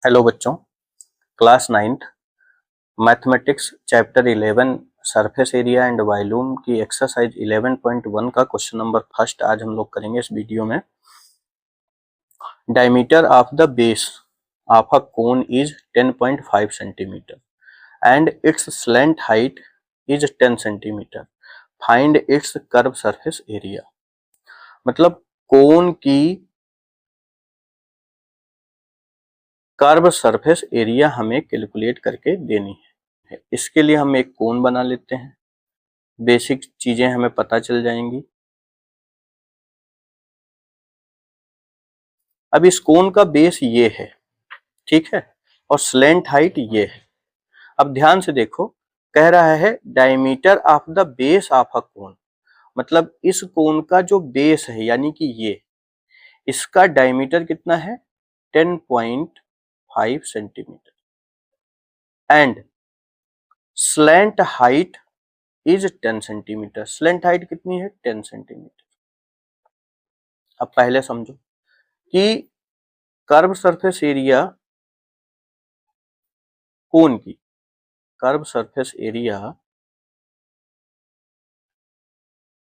Hello बच्चों, class 9th mathematics chapter 11 surface area and volume की exercise 11.1 का question number first आज हम लोग करेंगे इस वीडियो में। Diameter of the base of a cone is 10.5 centimetre and it's slant height is 10 centimetre. Find its curve surface area. मतलब कोन की कर्व सरफेस एरिया हमें कैलकुलेट करके देनी है। इसके लिए हम एक कोन बना लेते हैं, बेसिक चीजें हमें पता चल जाएंगी। अब इस कोन का बेस ये है, ठीक है, और स्लैंट हाइट ये है। अब ध्यान से देखो, कह रहा है diameter of the base of a cone, मतलब इस कोन का जो बेस है यानी कि ये, इसका डायमीटर कितना है 10.5 centimetre and slant height is 10 centimetre. Slant height कितनी है 10 सेंटीमीटर। अब पहले समझो कि कर्व सरफेस एरिया कोन की, curve surface area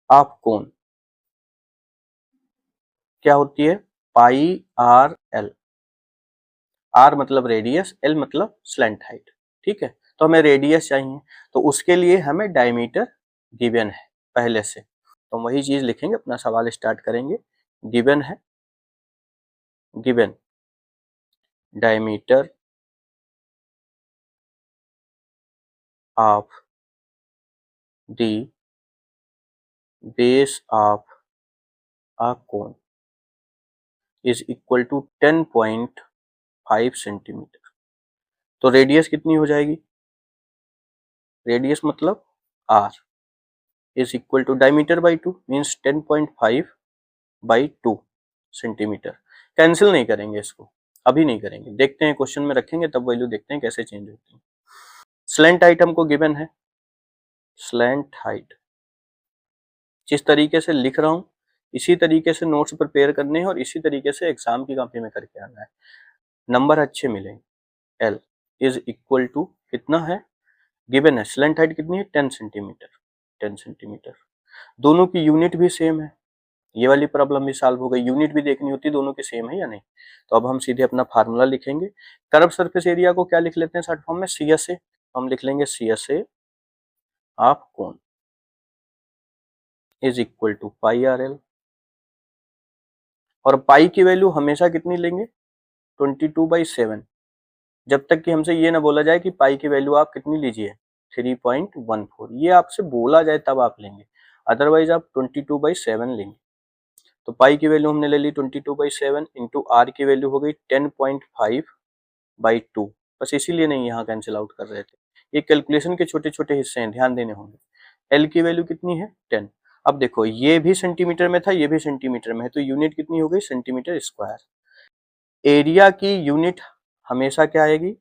of cone क्या होती है, पाई आर एल। आर मतलब रेडियस, एल मतलब स्लैंट हाइट, ठीक है। तो हमें रेडियस चाहिए, तो उसके लिए हमें डायमीटर गिवन है पहले से, तो हम वही चीज लिखेंगे। अपना सवाल स्टार्ट करेंगे। गिवन है, given diameter of the base of a cone is equal to 10.5 centimeter. तो रेडियस कितनी हो जाएगी, रेडियस मतलब r is equal to diameter by 2 means 10.5 by 2 centimeter. Cancel नहीं करेंगे इसको, अभी नहीं करेंगे, देखते हैं क्वेश्चन में रखेंगे तब वैल्यू देखते हैं कैसे चेंज होती है। स्लैंट हाइट हमको गिवन है, स्लैंट हाइट जिस तरीके से लिख रहा हूं इसी तरीके से नोट्स प्रिपेयर करने हैं और इसी तरीके से एग्जाम की कॉपी में करके आना है, नंबर अच्छे मिलेंगे। एल इज इक्वल टू कितना है, गिवन है स्लैंट हाइट कितनी है 10 सेंटीमीटर। 10 सेंटीमीटर, दोनों की यूनिट भी सेम है, ये वाली प्रॉब्लम भी सॉल्व हो गई। यूनिट भी देखनी होती है दोनों की सेम है या नहीं। तो अब हम सीधे अपना फार्मूला लिखेंगे। कर्व सरफेस एरिया को क्या लिख लेते हैं शॉर्ट फॉर्म में, सी एस ए। हम लिख लेंगे C S A of cone is equal to pi r l, और पाई की वैल्यू हमेशा कितनी लेंगे 22/7, जब तक कि हमसे ये ना बोला जाए कि पाई की वैल्यू आप कितनी लीजिए 3.14, ये आपसे बोला जाए तब आप लेंगे, अदरवाइज आप 22/7 लेंगे। तो पाई की वैल्यू हमने ले ली 22/7 इंटू आर की वैल्यू हो गई 10.5/2। बस इसीलिए नहीं यहाँ कैंसिल आउट कर रहे थे, ये कैलकुलेशन के छोटे छोटे हिस्से हैं, ध्यान देने होंगे। एल की वैल्यू कितनी है 10। अब देखो ये भी सेंटीमीटर में था, ये भी सेंटीमीटर में है, तो यूनिट कितनी हो गई सेंटीमीटर स्क्वायर। एरिया की यूनिट हमेशा क्या आएगी,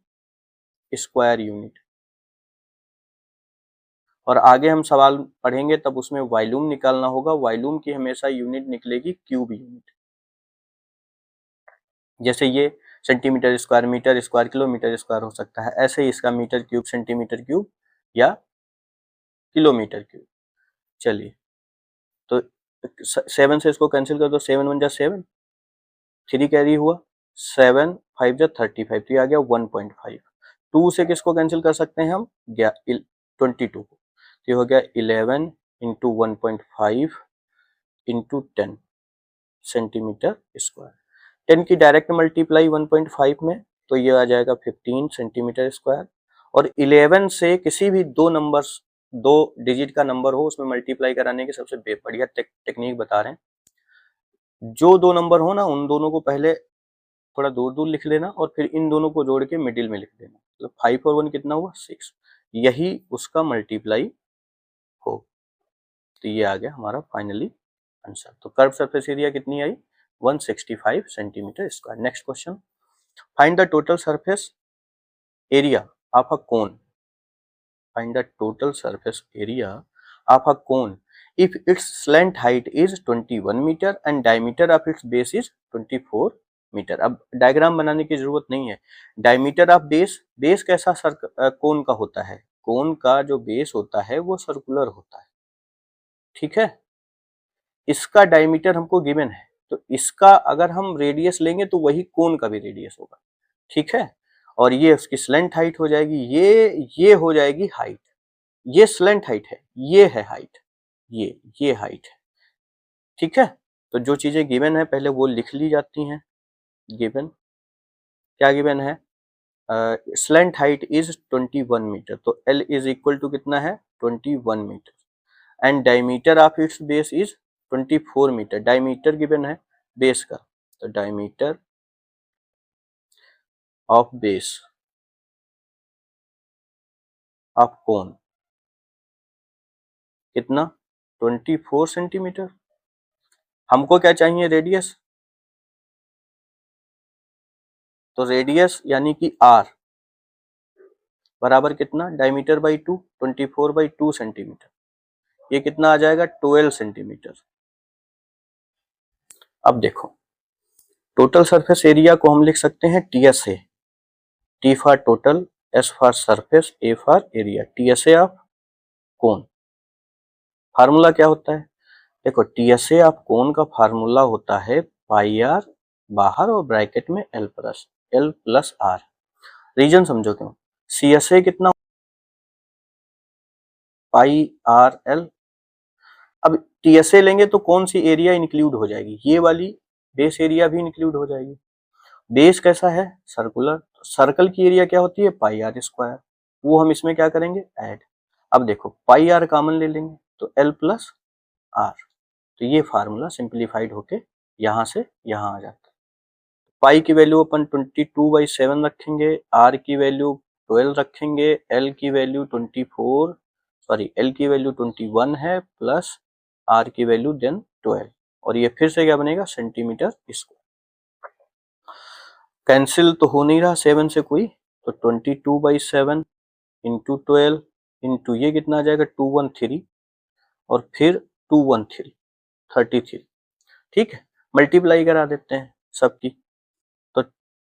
स्क्वायर यूनिट। और आगे हम सवाल पढ़ेंगे तब उसमें वॉल्यूम निकालना होगा, वॉल्यूम की हमेशा यूनिट निकलेगी क्यूब यूनिट। जैसे ये centimeter square, meter square, kilometer square हो सकता है, ऐसे ही इसका मीटर क्यूब, सेंटीमीटर क्यूब या किलोमीटर क्यूब। चलिए, तो 7 से इसको कैंसिल कर दो, 7 1 जा 7, 3 कैरी हुआ, 7 5 जा 35, तो ये आ गया 1.5। 2 से किसको कैंसिल कर सकते हैं हम, 22 को, तो ये हो गया 11 इंटू 1.5 इंटू 10 सेंटीमीटर स्क्वायर। 10 की डायरेक्ट मल्टीप्लाई 1.5 में, तो ये आ जाएगा 15 सेंटीमीटर स्क्वायर। और 11 से किसी भी दो नंबर्स, दो डिजिट का नंबर हो उसमें मल्टीप्लाई कराने की सबसे बढ़िया टेक्निक बता रहे हैं। जो दो नंबर हो ना उन दोनों को पहले थोड़ा दूर दूर लिख लेना और फिर इन दोनों को जोड़ के मिडिल में लिख देना, मतलब 5 और 1 कितना हुआ 6, यही उसका मल्टीप्लाई हो। तो ये आ गया हमारा फाइनली आंसर। तो कर्व सरफेस एरिया कितनी आई 165 centimetre square. Next question, find the total surface area of a cone, find the total surface area of a cone if its slant height is 21 meter and diameter of its base is 24 meter. अब diagram बनाने की जरूरत नहीं है। Diameter of base, base कैसा कोन का होता है, कोन का जो बेस होता है वो सर्कुलर होता है, ठीक है। इसका डायमीटर हमको गिवन है, तो इसका अगर हम रेडियस लेंगे तो वही कोन का भी रेडियस होगा, ठीक है। और ये उसकी स्लेंट हाइट हो जाएगी, ये हो जाएगी हाइट, ये स्लेंट हाइट है, ये है हाइट, ये हाइट है, ठीक है। तो जो चीजें गिवन है पहले वो लिख ली जाती हैं। गिवन क्या गिवन है, स्लेंट हाइट इज 21 मीटर, तो L इज इक्वल टू कितना है 21 meter, and diameter of its base is 24 meter. Diameter given है बेस का, तो diameter of base of cone कितना 24 सेंटीमीटर। हमको क्या चाहिए रेडियस, तो रेडियस यानी कि R बराबर कितना डायमीटर बाई 2, 24/2 सेंटीमीटर, ये कितना आ जाएगा 12 सेंटीमीटर। अब देखो टोटल सरफेस एरिया को हम लिख सकते हैं TSA, T for total, S for surface, A for area, TSA of cone. Formula क्या होता है, देखो TSA ऑफ कोन का फार्मूला होता है पाई आर बाहर और ब्रैकेट में L प्लस R। रीजन समझो क्यों, CSA कितना पाई आर L। अब TSA लेंगे तो कौन सी एरिया इंक्लूड हो जाएगी, ये वाली बेस एरिया भी इंक्लूड हो जाएगी। बेस कैसा है सर्कुलर, सर्कल की एरिया क्या होती है पाई आर स्क्वायर, वो हम इसमें क्या करेंगे ऐड। अब देखो पाई आर कॉमन ले लेंगे तो L प्लस R, तो ये फार्मूला सिंप्लीफाइड होके यहां से यहां आ जाता है। पाई की वैल्यू अपन 22/7 रखेंगे, R की वैल्यू 12 रखेंगे, L की वैल्यू 21 है प्लस R की वैल्यू देन 12, और ये फिर से क्या बनेगा सेंटीमीटर स्क्वायर। कैंसिल तो हो नहीं रहा 7 से कोई, तो 22/7 इंटू 12 इंटू ये कितना आ जाएगा 213, और फिर 213 33, ठीक है। मल्टीप्लाई करा देते हैं सबकी, तो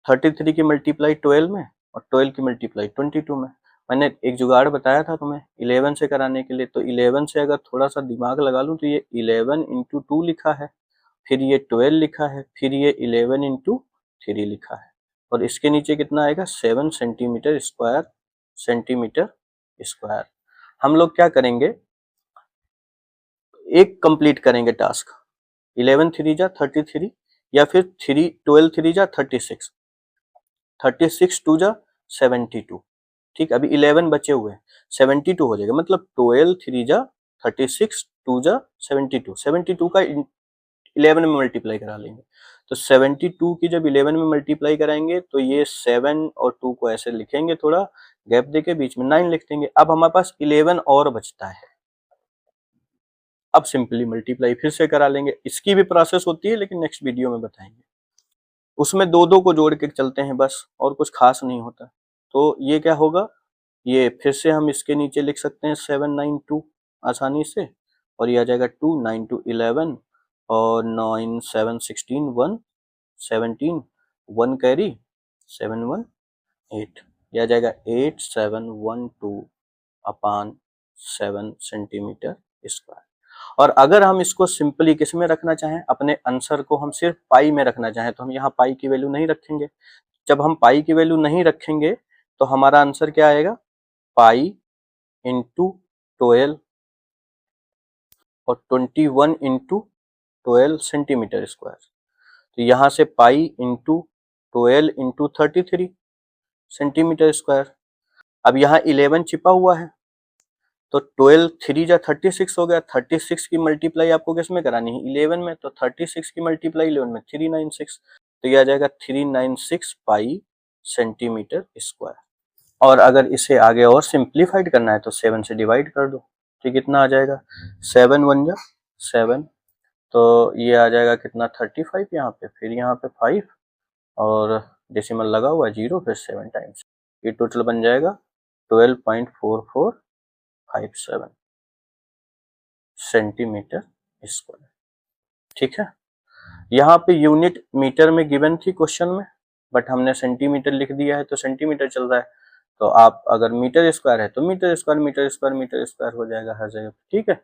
33 की मल्टीप्लाई 12 में और 12 की मल्टीप्लाई 22 में। मैंने एक जुगाड़ बताया था तुम्हें 11 से कराने के लिए, तो 11 से अगर थोड़ा सा दिमाग लगा लूं तो ये 11 इंटू 2 लिखा है, फिर ये 12 लिखा है, फिर ये 11 इंटू 3 लिखा है, और इसके नीचे कितना आएगा 7 सेंटीमीटर स्क्वायर, सेंटीमीटर स्क्वायर। हम लोग क्या करेंगे एक कंप्लीट करेंगे टास्क, 11 3 जा 33, या फिर 12 3 जा 36, 36 2 जा 72, ठीक। अभी 11 बचे हुए हैं, 72 हो जाएगा, मतलब 12 3 जा 36 2 जा 72, 72 का 11 में मल्टीप्लाई करा लेंगे, तो 72 की जब 11 में मल्टीप्लाई कराएंगे तो ये 7 और 2 को ऐसे लिखेंगे, थोड़ा गैप देके बीच में 9 लिख देंगे। अब हमारे पास 11 और बचता है, अब सिंपली मल्टीप्लाई फिर से करा लेंगे। इसकी भी प्रोसेस होती है लेकिन नेक्स्ट वीडियो में बताएंगे, उसमें दो दो को जोड़ के चलते हैं बस, और कुछ खास नहीं होता। तो ये क्या होगा, ये फिर से हम इसके नीचे लिख सकते हैं 792 आसानी से, और ये आ जाएगा 2 9 2 11, और 9 7 16 1 17 1 कैरी 7 1 8, यह आ जाएगा 8712 अपान 7 सेंटीमीटर स्क्वायर। और अगर हम इसको सिंपली किस में रखना चाहें, अपने आंसर को हम सिर्फ पाई में रखना चाहें, तो हम यहाँ पाई की वैल्यू नहीं रखेंगे। जब हम पाई की वैल्यू नहीं रखेंगे तो हमारा आंसर क्या आएगा पाई इंटू 12 और 21 इंटू 12 सेंटीमीटर स्क्वायर, तो यहाँ से pi into 12 into 33 centimetre square. अब यहाँ 11 छिपा हुआ है, तो 12 3 जा 36 हो गया, 36 की मल्टीप्लाई आपको किस में करानी है 11 में, तो 36 की मल्टीप्लाई 11 में 396, तो ये आ जाएगा 396 पाई सेंटीमीटर स्क्वायर। और अगर इसे आगे और सिंप्लीफाइड करना है तो 7 से डिवाइड कर दो, तो कितना आ जाएगा 7 1 जा 7, तो ये आ जाएगा कितना 35 यहाँ पे, फिर यहाँ पे 5 और डेसिमल लगा हुआ 0, फिर 7 टाइम्स, ये टोटल बन जाएगा 12.4457 सेंटीमीटर स्क्वायर, ठीक है। यहाँ पे यूनिट मीटर में गिवन थी क्वेश्चन में, बट हमने सेंटीमीटर लिख दिया है तो सेंटीमीटर चल रहा है। तो आप अगर मीटर स्क्वायर है तो meter square meter square meter square हो जाएगा हर जगह, ठीक है।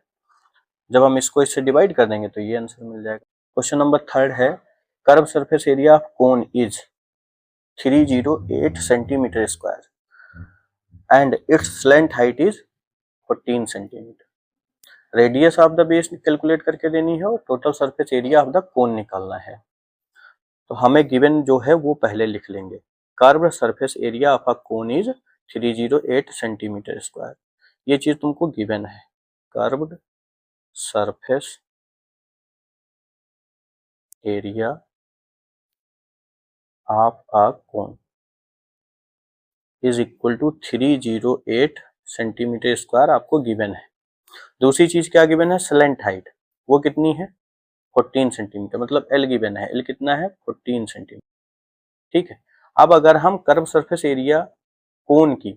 जब हम इसको इससे डिवाइड कर देंगे तो ये आंसर मिल जाएगा। क्वेश्चन नंबर 3 है, curve surface area of cone is 308 centimeter square and it's slant height is 14 centimetre. Radius of the base calculate करके देनी है और total surface area of the कोन निकालना है। तो हमें गिवन जो है वो पहले लिख लेंगे। Curve surface area of a cone is 308 centimeter square, ये चीज तुमको गिवन है। Curved surface area of a cone is equal to 308 centimeter square आपको गिवन है। दूसरी चीज क्या गिवन है, स्लैंट हाइट, वो कितनी है 14 सेंटीमीटर, मतलब एल गिवन है, एल कितना है 14 सेंटीमीटर, ठीक है। अब अगर हम कर्व सरफेस एरिया कोन की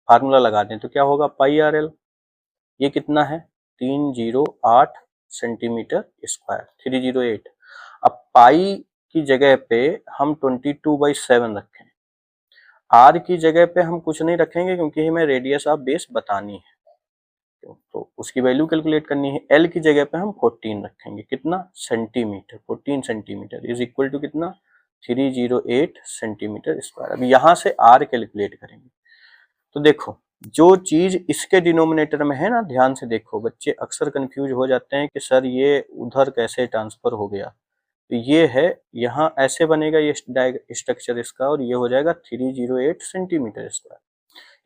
फार्मूला लगा दें तो क्या होगा, पाई आर एल, ये कितना है 308 सेंटीमीटर स्क्वायर, 308। अब पाई की जगह पे हम 22/7 रखें, आर की जगह पे हम कुछ नहीं रखेंगे क्योंकि हमें रेडियस ऑफ बेस बतानी है, तो उसकी वैल्यू कैलकुलेट करनी है। एल की जगह पे हम 14 रखेंगे, कितना centimeter, 14 centimeter is equal to कितना 308 सेंटीमीटर स्क्वायर। अब यहाँ से आर कैलकुलेट करेंगे। तो देखो जो चीज इसके डिनोमिनेटर में है ना, ध्यान से देखो, बच्चे अक्सर कंफ्यूज हो जाते हैं कि सर ये उधर कैसे ट्रांसफर हो गया। तो ये है, यहाँ ऐसे बनेगा ये स्ट्रक्चर इसका, और ये हो जाएगा 308 सेंटीमीटर स्क्वायर।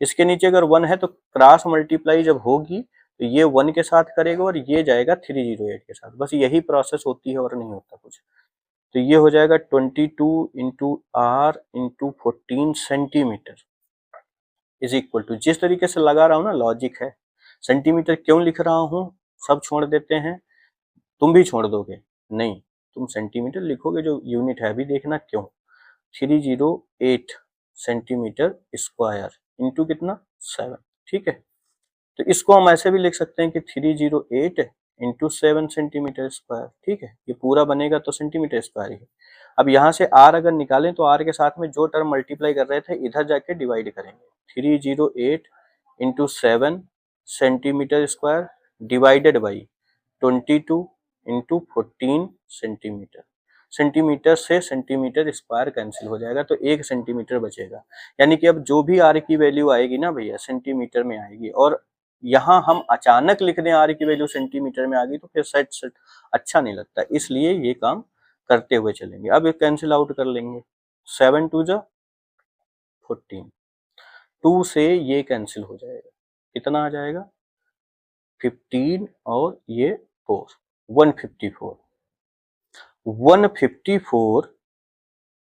इसके नीचे अगर 1 है तो क्रॉस मल्टीप्लाई जब होगी तो ये 1 के साथ करेगा और ये जाएगा 308 के साथ, बस यही प्रोसेस होती है और नहीं होता कुछ। तो ये हो जाएगा 22 into r into 14 centimeter is equal to, जिस तरीके से लगा रहा हूँ ना लॉजिक है। सेंटीमीटर क्यों लिख रहा हूँ, सब छोड़ देते हैं, तुम भी छोड़ दोगे, नहीं तुम सेंटीमीटर लिखोगे जो यूनिट है, अभी देखना क्यों। 308 सेंटीमीटर स्क्वायर इंटू कितना 7, ठीक है। तो इसको हम ऐसे भी लिख सकते हैं कि 308 इंटू 7 सेंटीमीटर स्क्वायर, ठीक है। ये पूरा बनेगा तो सेंटीमीटर स्क्वायर ही। अब यहाँ से आर अगर निकालें तो आर के साथ में जो टर्म मल्टीप्लाई कर रहे थे इधर जाके डिवाइड करेंगे। 308 into 7 centimetre square divided by 22 into 14 centimetre. Centimetre से सेंटीमीटर स्क्वायर कैंसिल हो जाएगा तो 1 सेंटीमीटर बचेगा। यानी कि अब जो भी आर की वैल्यू आएगी ना भैया सेंटीमीटर में आएगी, और यहाँ हम अचानक लिख दें आर की वैल्यू सेंटीमीटर में आ गई तो फिर सेट अच्छा नहीं लगता, इसलिए ये काम करते हुए चलेंगे। अब एक कैंसिल आउट कर लेंगे, 7 2 जा 14, 2 से ये कैंसिल हो जाएगा, कितना आ जाएगा 15 और ये 4, 154। 154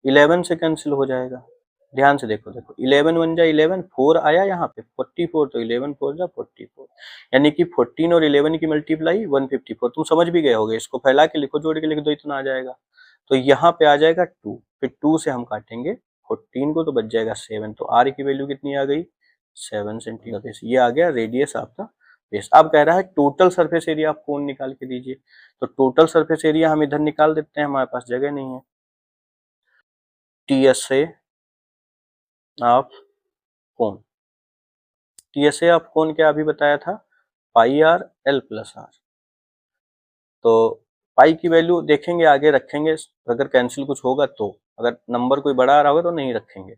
11 से कैंसिल हो जाएगा। ध्यान से देखो, 11 1 जा 11, 4 आया यहाँ पे 44, तो 11 4 जा 44, यानी कि 14 और 11 की मल्टीप्लाई 154। तुम समझ भी गए होगे, इसको फैला के लिखो, जोड़ के लिख दो, इतना आ जाएगा। तो यहाँ पे आ जाएगा 2, फिर 2 से हम काटेंगे 14 को तो बच जाएगा 7, तो आर की वैल्यू कितनी आ गई 7 सेंटीमीटर। ये आ गया रेडियस आपका बेस। अब कह रहा है टोटल सरफेस एरिया आप कौन निकाल के दीजिए, तो टोटल सरफेस एरिया हम इधर निकाल देते हैं, हमारे पास जगह नहीं है। TSA of cone, TSA of cone क्या अभी बताया था, पाई आर एल प्लस आर। तो पाई की वैल्यू देखेंगे आगे रखेंगे, अगर कैंसिल कुछ होगा तो, अगर नंबर कोई बड़ा आ रहा होगा तो नहीं रखेंगे,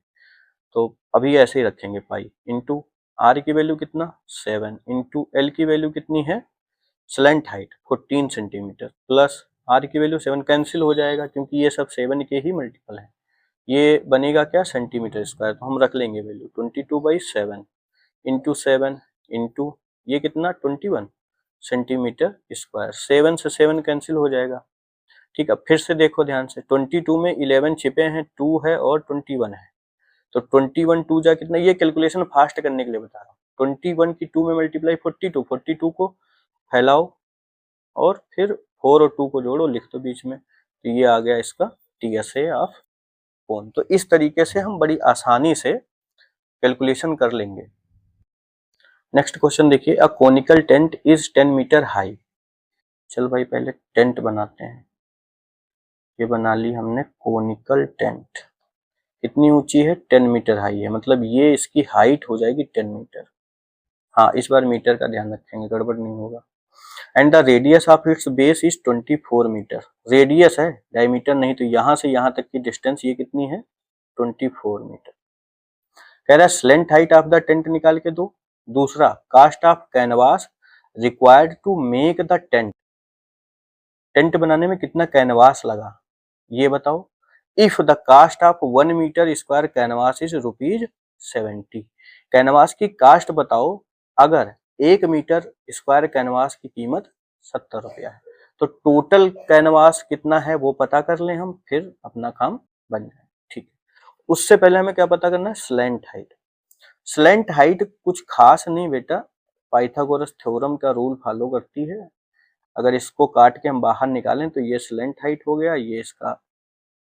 तो अभी ऐसे ही रखेंगे पाई इंटू आर की वैल्यू कितना 7 इंटू एल की वैल्यू कितनी है slant height 14 centimeter plus r की वैल्यू 7, कैंसिल हो जाएगा क्योंकि ये सब 7 के ही मल्टीपल है। ये बनेगा क्या सेंटीमीटर स्क्वायर, तो हम रख लेंगे वैल्यू 22/7 इंटू 7 इंटू ये कितना 21 सेंटीमीटर स्क्वायर। 7 से 7 कैंसिल हो जाएगा, ठीक है। फिर से देखो ध्यान से, 22 में 11 छिपे हैं, 2 है और 21 है, तो 21 2 जा कितना, ये कैलकुलेशन फास्ट करने के लिए बता रहा हूँ। 21 की 2 में मल्टीप्लाई 42, 42 को फैलाओ और फिर 4 और 2 को जोड़ो, लिख दो बीच में, तो ये आ गया इसका टीएसए ऑफ कोन। तो इस तरीके से हम बड़ी आसानी से कैलकुलेशन कर लेंगे। नेक्स्ट क्वेश्चन देखिए, a conical tent is 10 meter high. चल भाई पहले टेंट बनाते हैं। ये बना ली हमने कोनिकल टेंट। कितनी ऊंची है? 10 मीटर हाई है, मतलब ये इसकी हाइट हो जाएगी 10 मीटर। हाँ, इस बार मीटर का ध्यान रखेंगे, गड़बड़ नहीं होगा। And the radius of its base is 24 meter. Radius है, डायमीटर नहीं। तो यहां से यहां तक की डिस्टेंस ये कितनी है? 24 मीटर। कह रहा है slant height of the tent निकाल के दो। दूसरा, cost of canvas required to make the tent. Tent बनाने में कितना कैनवास लगा ये बताओ। If the cost of 1 meter square canvas is ₹70। Canvas की कास्ट बताओ अगर 1 मीटर स्क्वायर कैनवास की कीमत 70 रुपया है। तो टोटल कैनवास कितना है वो पता कर लें हम, फिर अपना काम बन जाए। ठीक है, उससे पहले हमें क्या पता करना है? Slant height. स्लैंट हाइट कुछ खास नहीं बेटा, पाइथागोरस थ्योरम का रूल फॉलो करती है। अगर इसको काट के हम बाहर निकालें तो ये स्लैंट हाइट हो गया, ये इसका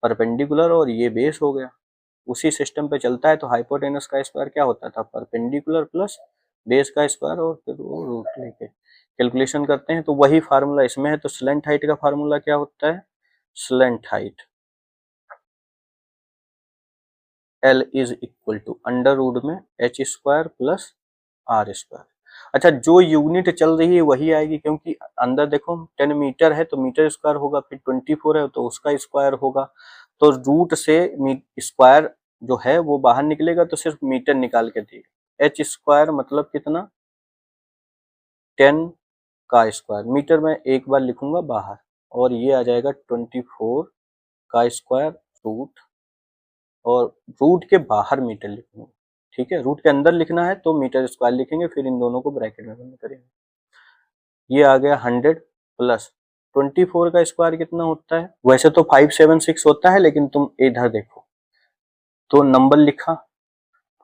परपेंडिकुलर और ये बेस हो गया। उसी सिस्टम पे चलता है। तो हाइपोटेनस का स्क्वायर क्या होता था? परपेंडिकुलर प्लस बेस का स्क्वायर और फिर वो रूट लेके कैलकुलेशन करते हैं। तो वही फार्मूला इसमें है। तो स्लैंट हाइट का फार्मूला क्या होता है? Slant height L is equal to under root में h square plus r square. अच्छा, जो यूनिट चल रही है वही आएगी, क्योंकि अंदर देखो 10 मीटर है तो मीटर स्क्वायर होगा, फिर 24 है तो उसका स्क्वायर होगा। तो रूट से स्क्वायर जो है वो बाहर निकलेगा तो सिर्फ मीटर निकाल के देगा। h स्क्वायर मतलब कितना? 10 का स्क्वायर। मीटर में एक बार लिखूंगा बाहर और ये आ जाएगा 24 का स्क्वायर रूट, और रूट के बाहर मीटर लिखेंगे। ठीक है, रूट के अंदर लिखना है तो मीटर स्क्वायर लिखेंगे, फिर इन दोनों को ब्रैकेट में बंद करेंगे। ये आ गया 100 प्लस 24 का स्क्वायर कितना होता है? वैसे तो 576 होता है, लेकिन तुम इधर देखो तो नंबर लिखा,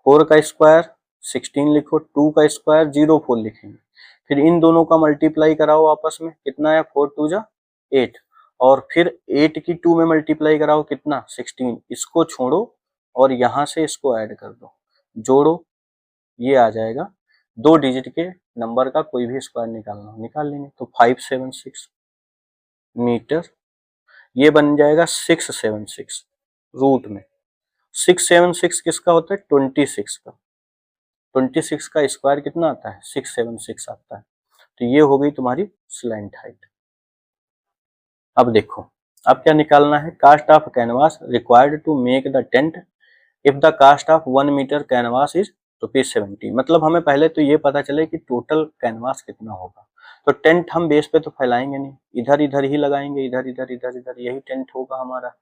4 का स्क्वायर 16 लिखो, 2 का स्क्वायर 04 लिखेंगे। फिर इन दोनों का मल्टीप्लाई कराओ आपस में, कितना है? 4 2 जा 8, और फिर 8 की 2 में मल्टीप्लाई कराओ, कितना? 16। इसको छोड़ो और यहां से इसको ऐड कर दो, जोड़ो, ये आ जाएगा। 2 डिजिट के नंबर का कोई भी स्क्वायर निकालना हो निकाल लेंगे। तो 576 मीटर, ये बन जाएगा 676 रूट में। 676 किसका होता है? 26 का। 26 का स्क्वायर कितना आता है? 676 आता है। तो ये हो गई तुम्हारी स्लैंट हाइट। अब देखो, अब क्या निकालना है? Cost of canvas required to make the tent if the cost of 1 meter canvas is ₹70। मतलब हमें पहले तो ये पता चले कि टोटल कैनवास कितना होगा। तो टेंट हम बेस पे तो फैलाएंगे नहीं, इधर इधर ही लगाएंगे, इधर इधर इधर इधर, यही टेंट होगा हमारा।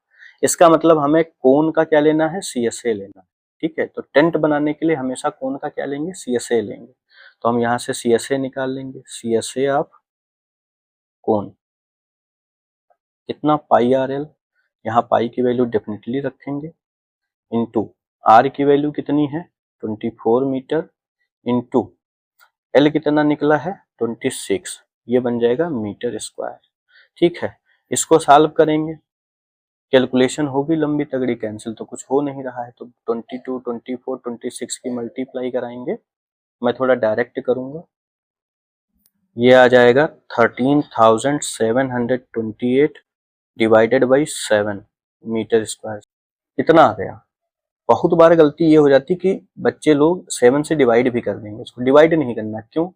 इसका मतलब हमें कोन का क्या लेना है? CSA लेना है। ठीक है, तो टेंट बनाने के लिए हमेशा कोन का क्या लेंगे? CSA लेंगे। तो हम यहाँ से CSA निकाल लेंगे। CSA ऑफ कोन कितना? पाई आर एल। यहाँ पाई की वैल्यू डेफिनेटली रखेंगे, इंटू आर की वैल्यू कितनी है? 24 मीटर, इंटू एल कितना निकला है? 26। ये बन जाएगा मीटर स्क्वायर। ठीक है, इसको सॉल्व करेंगे, कैलकुलेशन होगी लंबी तगड़ी, कैंसिल तो कुछ हो नहीं रहा है। तो 22, 24, 26 की मल्टीप्लाई कराएंगे। मैं थोड़ा डायरेक्ट करूंगा, ये आ जाएगा 13,728 डिवाइडेड बाई 7 मीटर स्क्वायर। कितना आ गया? बहुत बार गलती ये हो जाती कि बच्चे लोग 7 से डिवाइड भी कर देंगे, इसको डिवाइड नहीं करना। क्यों?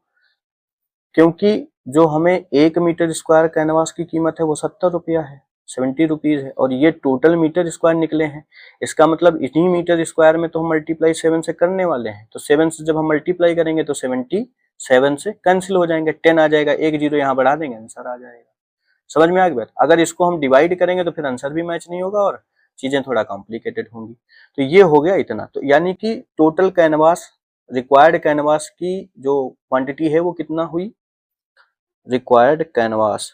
क्योंकि जो हमें 1 मीटर स्क्वायर कैनवास की कीमत है वो 70 रुपया है, 70 रुपीज है, और ये टोटल मीटर स्क्वायर निकले हैं। इसका मतलब इतनी मीटर स्क्वायर में तो हम मल्टीप्लाई 7 से करने वाले हैं। तो 7 से जब हम मल्टीप्लाई करेंगे तो 77 से कैंसिल हो जाएंगे, 10 आ जाएगा, एक जीरो यहाँ बढ़ा देंगे, आंसर आ जाएगा। समझ में आ गई बात? अगर इसको हम डिवाइड करेंगे तो फिर आंसर भी मैच नहीं होगा और चीजें थोड़ा कॉम्प्लिकेटेड होंगी। तो ये हो गया इतना। तो यानी कि टोटल कैनवास, रिक्वायर्ड कैनवास की जो क्वांटिटी है वो कितना हुई? Required canvas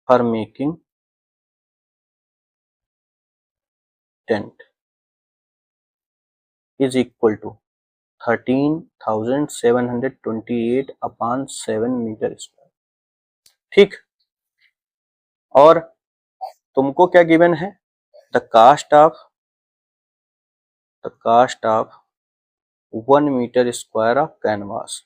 for making tent is equal to 13,728 upon 7 meter square. ठीक, और तुमको क्या गिवन है? The cost of 1 meter square of canvas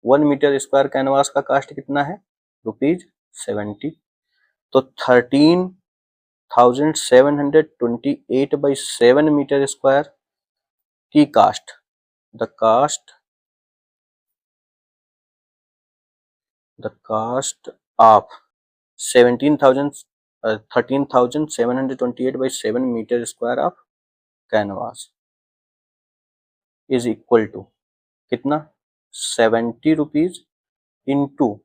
1 meter square canvas का कास्ट कितना है? ₹70। तो 13,728 मीटर स्क्वायर की cost, the cost of 13,728 meter square of canvas is equal to कितना? 70 रुपीज इंटू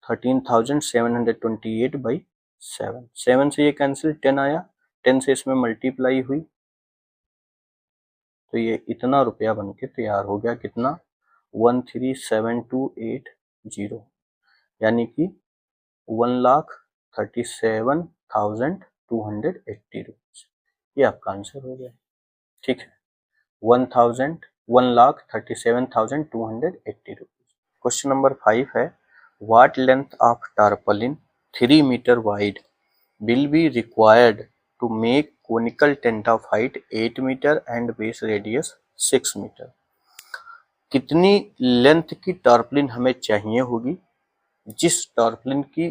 13,728/7। 7 से ये कैंसिल, 10 आया, 10 से इसमें मल्टीप्लाई हुई, तो ये इतना रुपया बन के तैयार हो गया। कितना? 137280, यानी कि 1,37,280 रुपीज। ये आपका आंसर हो गया। ठीक है, 1,37,280 रुपीज। क्वेश्चन नंबर 5 है, what length of tarpaulin 3 metre wide will be required to make conical tent of height 8 meter and base radius 6 meter. कितनी लेंथ की टारपलिन हमें चाहिए होगी जिस टारपलिन की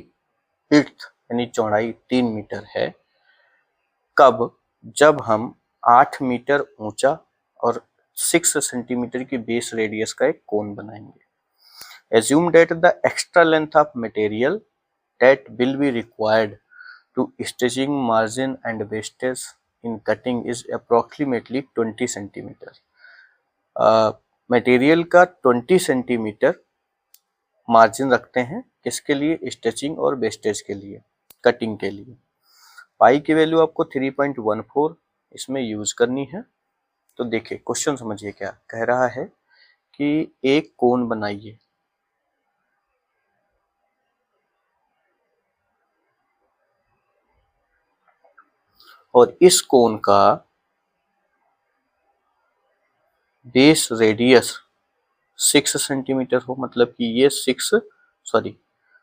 विड्थ यानी चौड़ाई 3 मीटर है, कब? जब हम 8 मीटर ऊंचा और 6 सेंटीमीटर की बेस रेडियस का एक कोन बनाएंगे। Assume that the extra length of material that will be required to stitching margin and wastage in cutting is approximately 20 centimetre. Material का 20 सेंटीमीटर मार्जिन रखते हैं, किसके लिए? स्टिचिंग और वेस्टेज के लिए, कटिंग के लिए। पाई की वैल्यू आपको 3.14 इसमें यूज करनी है। तो देखिए क्वेश्चन समझिए, क्या कह रहा है कि एक कोन बनाइए, और इस कोन का बेस रेडियस 6 सेंटीमीटर हो, मतलब कि ये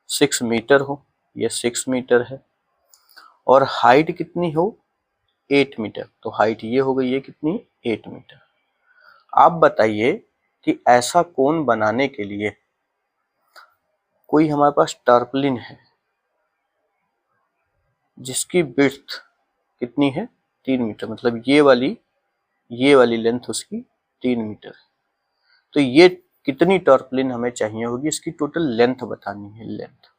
6 मीटर हो, ये 6 मीटर है, और हाइट कितनी हो? 8 मीटर। तो हाइट ये हो गई, ये कितनी? 8 मीटर। आप बताइए कि ऐसा कोन बनाने के लिए कोई हमारे पास टारपलिन है जिसकी विड्थ कितनी है? 3 मीटर, मतलब ये वाली लेंथ उसकी 3 मीटर है। तो ये कितनी टारपलिन हमें चाहिए होगी, इसकी टोटल लेंथ बतानी है। लेंथ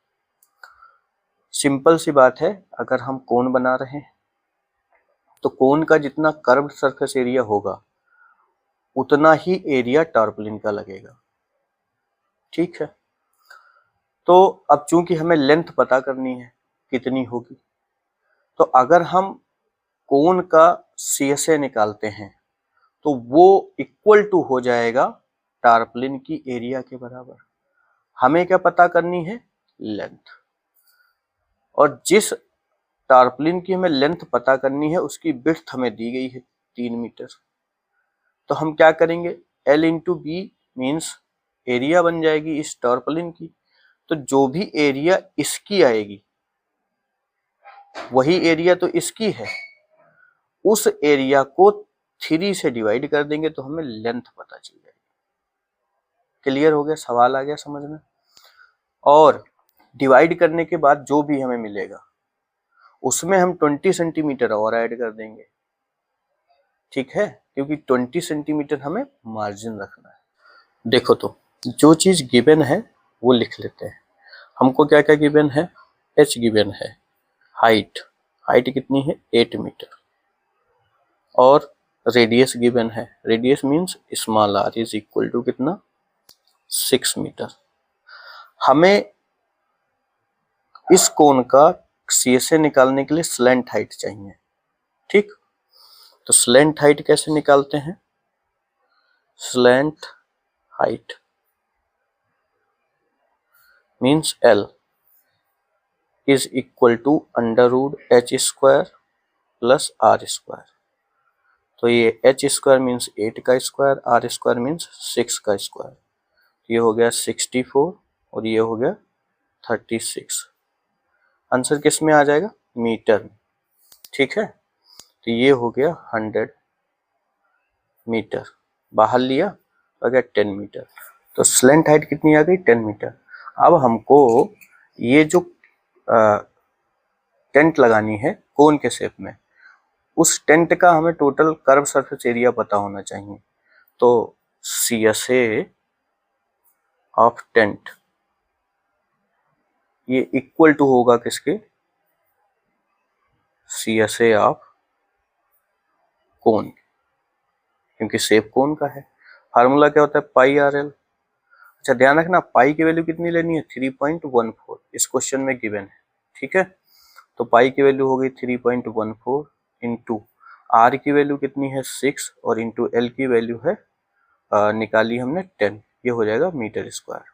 सिंपल सी बात है, अगर हम कोन बना रहे हैं तो कोन का जितना कर्व्ड सरफेस एरिया होगा उतना ही एरिया टारपलिन का लगेगा। ठीक है, तो अब चूंकि हमें लेंथ पता करनी है कितनी होगी, तो अगर हम कोन का CSA निकालते हैं तो वो इक्वल टू हो जाएगा टारपलिन की एरिया के बराबर। हमें क्या पता करनी है? लेंथ। और जिस टारपलिन की हमें लेंथ पता करनी है उसकी विड्थ हमें दी गई है 3 मीटर। तो हम क्या करेंगे? L into b means area बन जाएगी इस टारपलिन की। तो जो भी एरिया इसकी आएगी वही एरिया तो इसकी है, उस एरिया को 3 से डिवाइड कर देंगे तो हमें लेंथ पता चल जाएगी। क्लियर हो गया? सवाल आ गया समझ में? और डिवाइड करने के बाद जो भी हमें मिलेगा उसमें हम 20 सेंटीमीटर और ऐड कर देंगे। ठीक है, क्योंकि 20 सेंटीमीटर हमें मार्जिन रखना है। देखो तो जो चीज गिवन है वो लिख लेते हैं। हमको क्या क्या गिवन है? h गिवन है, हाइट कितनी है? 8 मीटर, और रेडियस गिवन है, radius means small r is equal to कितना? 6 मीटर। हमें इस कोन का CSA निकालने के लिए स्लैंट हाइट चाहिए। ठीक, तो स्लैंट हाइट कैसे निकालते हैं? Slant height means L is equal to √h square plus r square. तो ये h स्क्वायर मीन्स 8 का स्क्वायर, r स्क्वायर मीन्स 6 का स्क्वायर। ये हो गया 64 और ये हो गया 36। आंसर किस में आ जाएगा? मीटर में। ठीक है, तो ये हो गया 100 मीटर, बाहर लिया तो आ गया 10 मीटर। तो स्लेंट हाइट कितनी आ गई 10 मीटर। अब हमको ये जो टेंट लगानी है कोन के शेप में, उस टेंट का हमें टोटल कर्व सरफेस एरिया पता होना चाहिए। तो CSA ऑफ टेंट ये इक्वल टू होगा किसके, CSA ऑफ कोन, क्योंकि शेप कोन का है। फार्मूला क्या होता है, पाई RL। अच्छा ध्यान रखना पाई की वैल्यू कितनी लेनी है, 3.14 इस क्वेश्चन में गिवन है, ठीक है। तो पाई की वैल्यू हो गई 3.14 इंटू आर की वैल्यू कितनी है 6 और इंटू एल की वैल्यू है निकाली हमने 10, ये हो जाएगा मीटर स्क्वायर।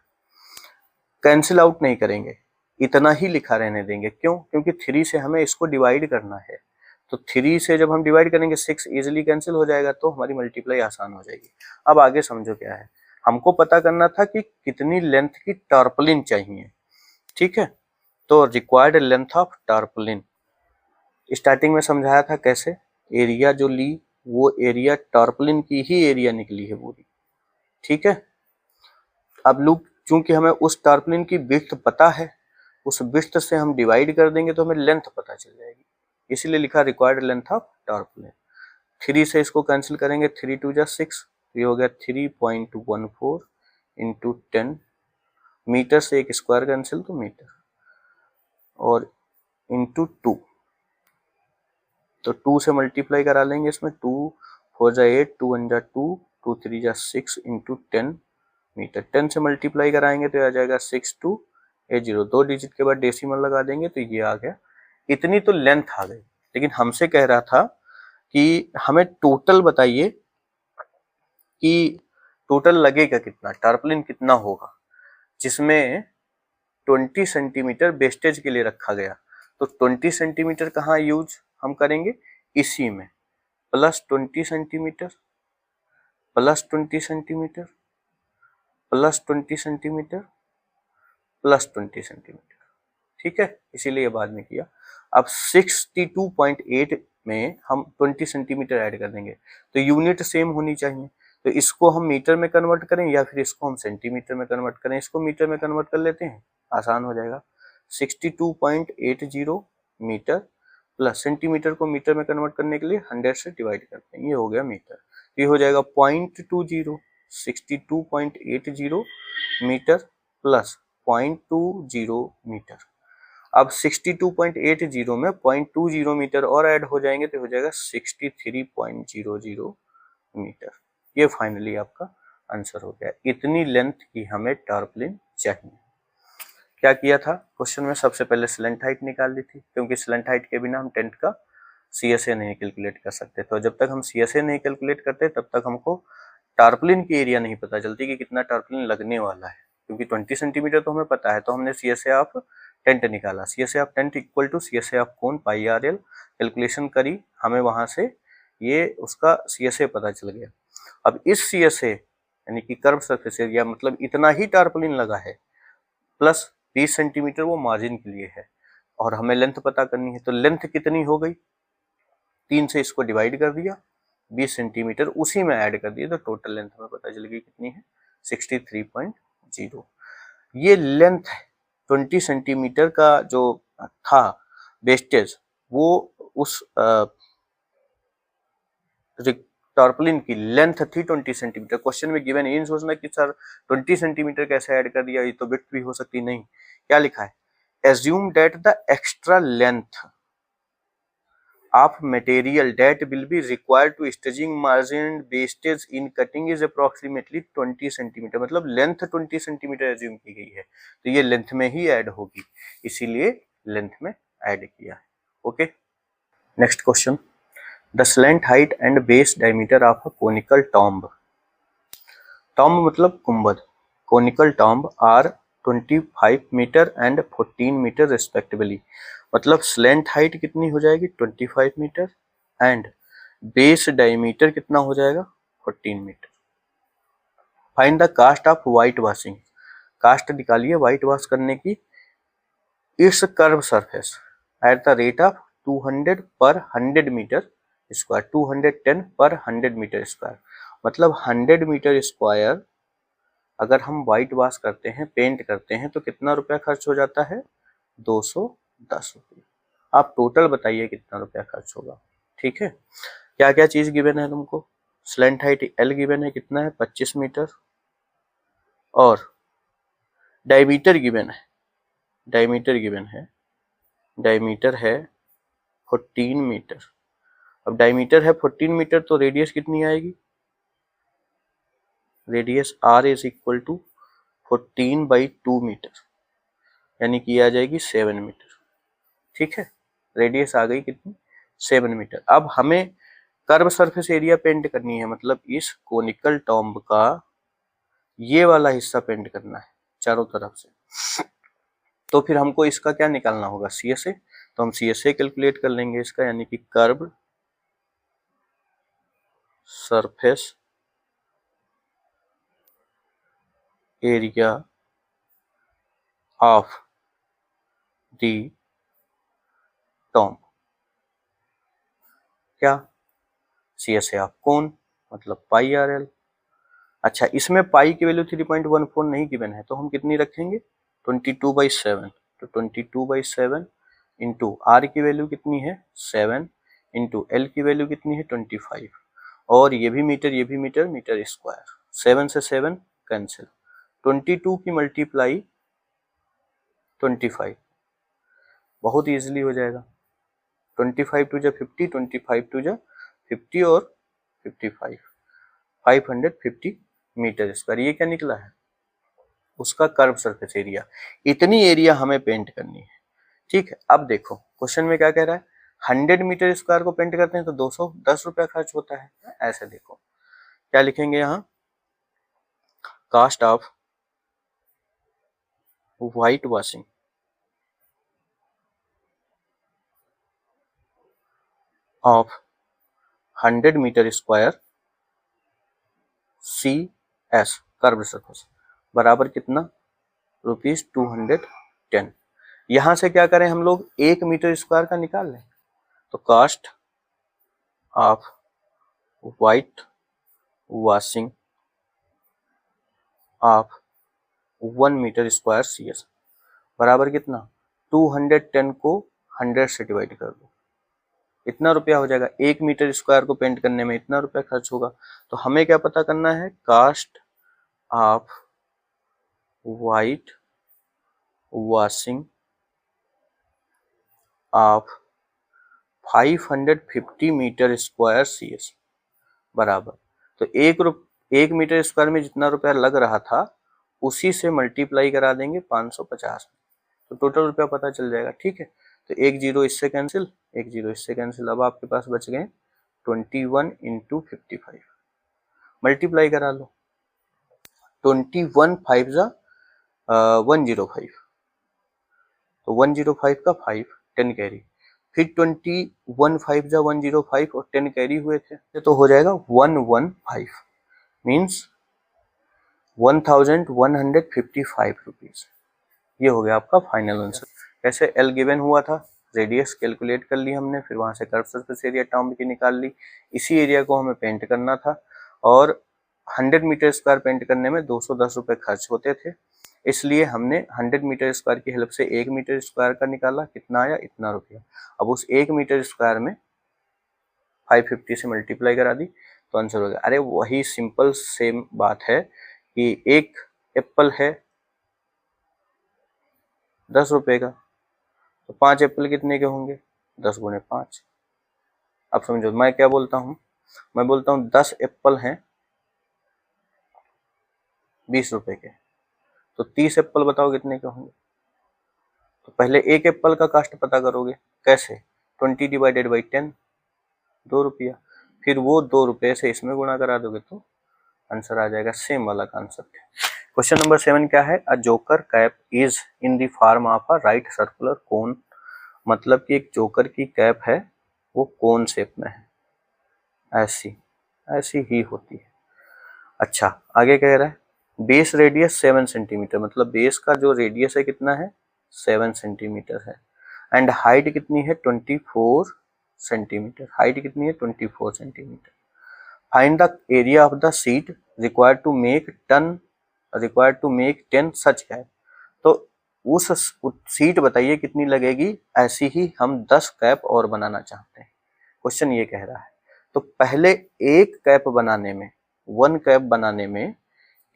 कैंसिल आउट नहीं करेंगे, इतना ही लिखा रहने देंगे। क्यों, क्योंकि 3 से हमें इसको डिवाइड करना है। तो 3 से जब हम डिवाइड करेंगे 6 इजिली कैंसिल हो जाएगा, तो हमारी मल्टीप्लाई आसान हो जाएगी। अब आगे समझो क्या है, हमको पता करना था कि कितनी लेंथ की टार्पलिन चाहिए, ठीक है। तो रिक्वायर्ड लेंथ ऑफ टार्पलिन स्टार्टिंग में समझाया था कैसे, एरिया जो ली वो एरिया टार्पलिन की ही एरिया निकली है पूरी, ठीक है। अब लूप चूंकि हमें उस टार्पलिन की विड्थ पता है, उस विड्थ से हम डिवाइड कर देंगे तो हमें लेंथ पता चल जाएगी, इसीलिए लिखा रिक्वायर्ड लेंथ ऑफ टार्पलिन। 3 से इसको कैंसिल करेंगे, 3 2 जा 6, ये हो गया 3.14 इंटू 10, मीटर से एक स्क्वायर कैंसिल तो मीटर, और इंटू 2, तो 2 से मल्टीप्लाई करा लेंगे इसमें, 2 4 जा 8, 2 1 जा 2, 2 3 जा 6 इंटू 10 मीटर। 10 से मल्टीप्लाई कराएंगे तो आ जाएगा 6280, 2 डिजिट के बाद डेसिमल लगा देंगे तो ये आ गया। इतनी तो लेंथ आ गई, लेकिन हमसे कह रहा था कि हमें टोटल बताइए कि टोटल लगेगा कितना, टार्पलिन कितना होगा, जिसमें 20 सेंटीमीटर वेस्टेज के लिए रखा गया। तो 20 सेंटीमीटर कहाँ यूज हम करेंगे, इसी में, plus 20 centimetre, plus 20 centimetre, plus 20 centimetre, plus 20 centimetre, ठीक है, इसीलिए बाद में किया। अब 62.8 में हम 20 सेंटीमीटर ऐड कर देंगे, तो यूनिट सेम होनी चाहिए। तो इसको हम मीटर में कन्वर्ट करें या फिर इसको हम सेंटीमीटर में कन्वर्ट करें, इसको मीटर में कन्वर्ट कर लेते हैं, आसान हो जाएगा। 62.80 मीटर प्लस सेंटीमीटर को मीटर में कन्वर्ट करने के लिए 100 से डिवाइड करते हैं, ये हो गया मीटर, ये हो जाएगा 0.20, 62.80 मीटर प्लस 0.20 मीटर। अब 62.80 में 0.20 मीटर और ऐड हो जाएंगे तो हो जाएगा 63.00 मीटर। ये फाइनली आपका आंसर हो गया। इतनी लेंथ की हमें टार्पलिन चाहिए। क्या किया था क्वेश्चन में, सबसे पहले स्लेंट हाइट निकाल ली थी, क्योंकि स्लेंट हाइट के बिना हम टेंट का CSA नहीं कैलकुलेट कर सकते। तो जब तक हम CSA नहीं कैलकुलेट करते तब तक हमको टार्पलिन की एरिया नहीं पता चलती कि कितना टार्पलिन लगने वाला है, क्योंकि 20 सेंटीमीटर तो हमें पता है। तो हमने CSA ऑफ टेंट निकाला, CSA of tent equal to CSA of cone pi RL, calculation करी, हमें वहां से ये उसका CSA पता चल गया। अब इस CSA यानी कि कर्व सरफेस एरिया, मतलब इतना ही टार्पलिन लगा है, प्लस 20 सेंटीमीटर वो मार्जिन के लिए है, और हमें लेंथ पता करनी है। तो लेंथ कितनी हो गई, 3 से इसको डिवाइड कर दिया, 20 सेंटीमीटर उसी में ऐड कर दिया, तो टोटल लेंथ हमें पता चल गई कितनी है, 63.0। ये लेंथ 20 सेंटीमीटर का जो था वेस्टेज, वो उस टार्पलिन की लेंथ थी 20 सेंटीमीटर। क्वेश्चन में गिवन है, इन सोचना कि सर 20 सेंटीमीटर कैसे ऐड कर दिया, ये तो विड्थ भी हो सकती, नहीं। क्या लिखा है, assume that the extra length of material that will be required to staging margin and wastage in cutting is approximately 20 centimetre, मतलब लेंथ 20 सेंटीमीटर एज्यूम की गई है, तो ये लेंथ में ही ऐड होगी, इसीलिए लेंथ में ऐड किया है। Okay, next question, the slant height and base diameter of a conical tomb. Tomb मतलब कुंभद, conical tomb are 25 metre and 14 metre respectively. मतलब स्लेंट हाइट कितनी हो जाएगी 25 मीटर एंड बेस डायमीटर कितना हो जाएगा 14 meter. Find the cost of white washing, cost निकालिए व्हाइट वॉश करने की इस curve surface at the rate of 200 पर 100 मीटर स्क्वायर, 210 पर 100 मीटर स्क्वायर, मतलब 100 मीटर स्क्वायर अगर हम व्हाइट वॉश करते हैं, पेंट करते हैं, तो कितना रुपया खर्च हो जाता है? 210 रुपये। आप टोटल बताइए कितना रुपया खर्च होगा। ठीक है, क्या क्या चीज गिवन है तुमको? स्लैंट हाइट एल गिवन है, कितना है? 25 मीटर। और डायमीटर गिवन है, डायमीटर गिवन है, डायमीटर है 14 मीटर। अब डायमीटर है 14 मीटर, तो रेडियस कितनी आएगी? Radius r is equal to 14/2 meter, यानी कि आ जाएगी 7 मीटर। ठीक है, रेडियस आ गई कितनी? 7 मीटर। अब हमें कर्व सरफेस एरिया पेंट करनी है, मतलब इस कोनिकल टॉम्ब का ये वाला हिस्सा पेंट करना है चारों तरफ से। तो फिर हमको इसका क्या निकालना होगा? CSA। तो हम CSA कैलकुलेट कर लेंगे इसका, यानी कि curve surface area of the tomb. क्या? CSA ऑफ कोन, मतलब पाई RL। अच्छा, इसमें पाई की वैल्यू 3.14 नहीं गिवन है, तो हम कितनी रखेंगे? 22/7। तो 22/7 इंटू आर की वैल्यू कितनी है? 7 इंटू एल की वैल्यू कितनी है? 25। और ये भी मीटर, ये भी मीटर, मीटर स्क्वायर। 7 से 7 कैंसिल, 22 की मल्टीप्लाई 25, बहुत इजीली हो जाएगा। 25 टू जा 50, 25 टू जा 50 और 55, 550 मीटर स्क्वायर। ये क्या निकला है? उसका कर्व सरफेस एरिया। इतनी एरिया हमें पेंट करनी है। ठीक है, अब देखो क्वेश्चन में क्या कह रहा है? 100 मीटर स्क्वायर को पेंट करते हैं तो 210 रुपया खर्च होता है। ऐसे देखो क्या लिखेंगे यहाँ? Cost of white washing of 100 meter square CS curve surface बराबर कितना? ₹210। यहां से क्या करें हम लोग? 1 मीटर स्क्वायर का निकाल लें। तो cost of white washing of 1 meter square CS बराबर कितना? 210 को 100 से डिवाइड कर दो, इतना रुपया हो जाएगा। 1 मीटर स्क्वायर को पेंट करने में इतना रुपया खर्च होगा। तो हमें क्या पता करना है? Cost of white washing of 550 meter square CS बराबर, तो 1 मीटर स्क्वायर में जितना रुपया लग रहा था उसी से मल्टीप्लाई करा देंगे 550, तो टोटल रुपया पता चल जाएगा। ठीक है, तो 1 जीरो इससे कैंसिल, 1 जीरो इससे कैंसिल। अब आपके पास बच गए 21 इंटू 55, मल्टीप्लाई करा लो। 21 5 जा 105, तो 105 का 5, 10 कैरी, फिर 21 5 जा 105 और 10 कैरी हुए थे, तो हो जाएगा 115, मीन्स 1155 रुपीज। ये हो गया आपका फाइनल आंसर। कैसे? एल गिवन हुआ था, रेडियस कैलकुलेट कर ली हमने, फिर वहां से कर्व सरफेस एरिया टॉम्ब की निकाल ली। इसी एरिया को हमें पेंट करना था और 100 मीटर स्क्वायर पेंट करने में 210 रुपए खर्च होते थे, इसलिए हमने 100 मीटर स्क्वायर की हेल्प से 1 मीटर स्क्वायर का निकाला। कितना आया? इतना रुपया। अब उस 1 मीटर स्क्वायर में 550 से मल्टीप्लाई करा दी तो आंसर हो गया। अरे वही सिंपल सेम बात है कि एक एप्पल है 10 रुपए का, तो 5 एप्पल कितने के होंगे? 10 गुणे 5। अब समझो मैं क्या बोलता हूँ? मैं बोलता हूँ 10 एप्पल हैं 20 रुपए के, तो 30 एप्पल बताओ कितने के होंगे? तो पहले एक एप्पल का कास्ट पता करोगे, कैसे? 20 डिवाइडेड बाई 10, 2 रुपया, फिर वो 2 रुपये से इसमें गुणा करा दोगे तो आंसर आ जाएगा। सेम वाला कॉन्सेप्ट है। क्वेश्चन नंबर 7 क्या है? A joker cap is in the form of a right circular cone, मतलब कि एक जोकर की कैप है वो कोन शेप में है, ऐसी ऐसी ही होती है। अच्छा, आगे कह रहा है बेस रेडियस 7 सेंटीमीटर, मतलब बेस का जो रेडियस है कितना है? 7 सेंटीमीटर है। एंड हाइट कितनी है? 24 सेंटीमीटर। हाइट कितनी है? 24 centimeter. Find the area of the sheet required to make 10 required to make 10 such cap. तो उस सीट बताइए कितनी लगेगी, ऐसी ही हम 10 कैप और बनाना चाहते हैं, क्वेश्चन ये कह रहा है। तो पहले एक कैप बनाने में, 1 कैप बनाने में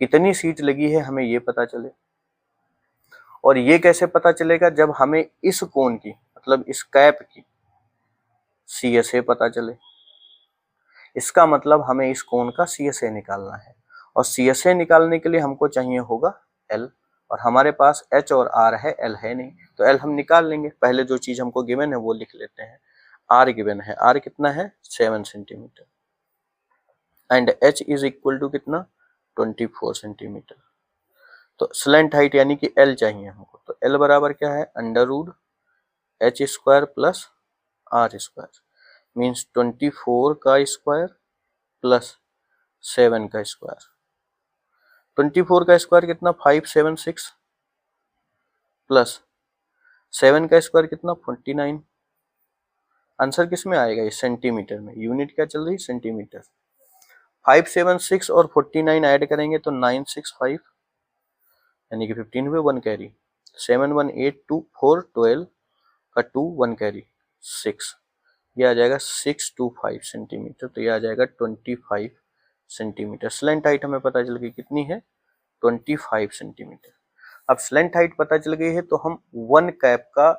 कितनी सीट लगी है हमें ये पता चले। और ये कैसे पता चलेगा, जब हमें इस कोण की मतलब इस कैप की CSA पता चले। इसका मतलब हमें इस कोण का CSA निकालना है, और CSA निकालने के लिए हमको चाहिए होगा L, और हमारे पास H और R है, L है नहीं, तो L हम निकाल लेंगे। पहले जो चीज हमको गिवन है वो लिख लेते हैं। R गिवन है, R कितना है 7 centimeter, and H is equal to कितना 24 सेंटीमीटर। तो स्लेंट हाइट यानी कि L चाहिए हमको, तो L बराबर क्या है under root H square plus R square, means 24 का स्क्वायर प्लस 7 का स्क्वायर। 24 का स्क्वायर कितना 576 प्लस 7 का स्क्वायर कितना 49। आंसर किस में आएगा, ये सेंटीमीटर में, यूनिट क्या चल रही सेंटीमीटर। 576 और 49 ऐड करेंगे तो 965, यानी कि 15 हुए 1 कैरी, 7 1 8 2 4 12 का 2 1 कैरी 6, ये आ जाएगा 625 सेंटीमीटर। तो ये आ जाएगा 25 सेंटीमीटर। स्लेंट हाइट हमें पता चल गई कितनी है 25 सेंटीमीटर। अब स्लेंट हाइट पता चल गई है तो हम 1 कैप का